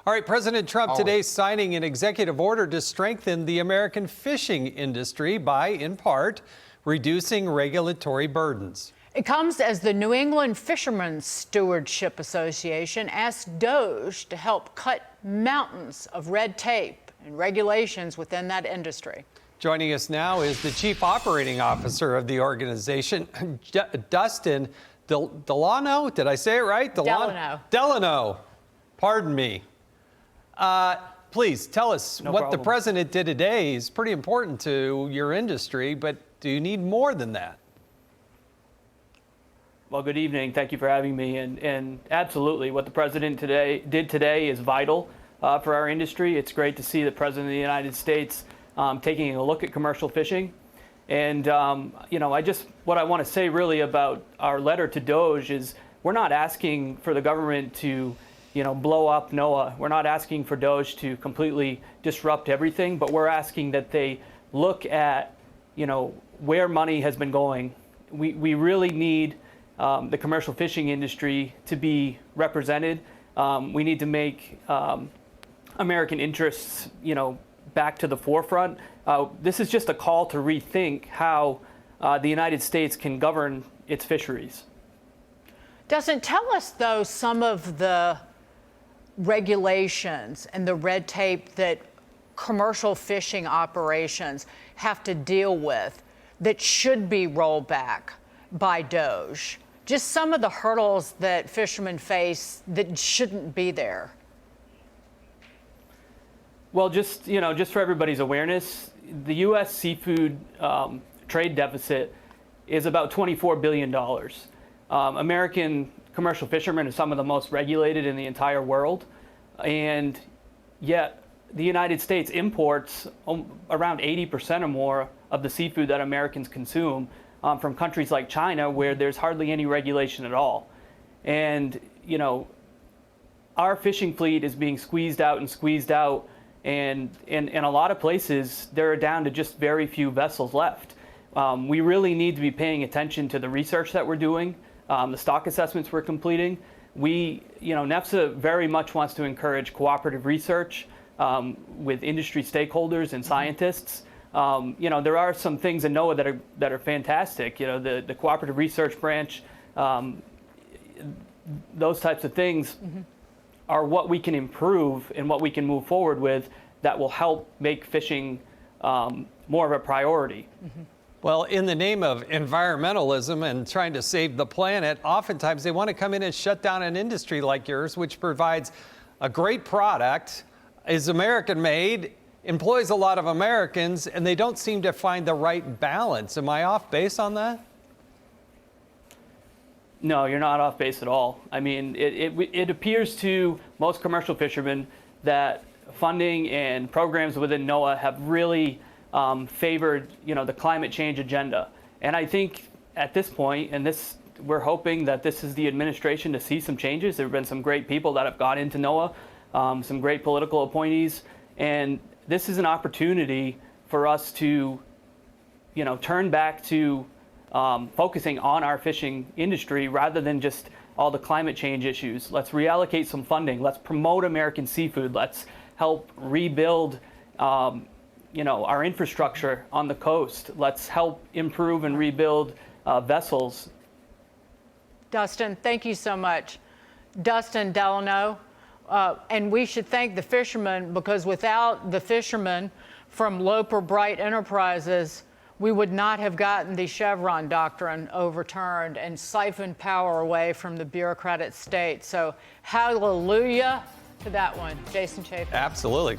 All right, President Trump today signing an executive order to strengthen the American fishing industry by, in part, reducing regulatory burdens. It comes as the New England Fishermen's Stewardship Association asked DOGE to help cut mountains of red tape and regulations within that industry. Joining us now is the Chief Operating Officer of the organization, Dustin Delano. Did I say it right? Delano. Pardon me. Please tell us what the president did today is pretty important to your industry, but do you need more than that? Well, good evening. Thank you for having me. And absolutely, what the president did today is vital for our industry. It's great to see the president of the United States taking a look at commercial fishing. And what I want to say really about our letter to DOGE is we're not asking for the government to blow up NOAA. We're not asking for DOGE to completely disrupt everything, but we're asking that they look at, where money has been going. We really need the commercial fishing industry to be represented. We need to make American interests, back to the forefront. This is just a call to rethink how the United States can govern its fisheries. Dustin, tell us, though, some of the regulations and the red tape that commercial fishing operations have to deal with that should be rolled back by DOGE. Just some of the hurdles that fishermen face that shouldn't be there. Well, just for everybody's awareness, the U.S. seafood trade deficit is about $24 billion. American commercial fishermen are some of the most regulated in the entire world, and yet the United States imports around 80% or more of the seafood that Americans consume from countries like China, where there's hardly any regulation at all. And, our fishing fleet is being squeezed out, and in a lot of places, they're down to just very few vessels left. We really need to be paying attention to the research that we're doing, the stock assessments we're completing. NEFSA very much wants to encourage cooperative research with industry stakeholders and scientists. There are some things in NOAA that are fantastic. The cooperative research branch, those types of things are what we can improve and what we can move forward with that will help make fishing more of a priority. Well, in the name of environmentalism and trying to save the planet, oftentimes they want to come in and shut down an industry like yours, which provides a great product, is American-made, employs a lot of Americans, and they don't seem to find the right balance. Am I off base on that? No, you're not off base at all. I mean, it appears to most commercial fishermen that funding and programs within NOAA have really favored, the climate change agenda. And I think at this point, we're hoping that this is the administration to see some changes. There have been some great people that have got into NOAA, some great political appointees, and this is an opportunity for us to, turn back to focusing on our fishing industry rather than just all the climate change issues. Let's reallocate some funding. Let's promote American seafood. Let's help rebuild our infrastructure on the coast. Let's help improve and rebuild vessels. Dustin, thank you so much. Dustin Delano, and we should thank the fishermen, because without the fishermen from Loper Bright Enterprises, we would not have gotten the Chevron doctrine overturned and siphoned power away from the bureaucratic state. So hallelujah to that one. Jason Chaffin. Absolutely.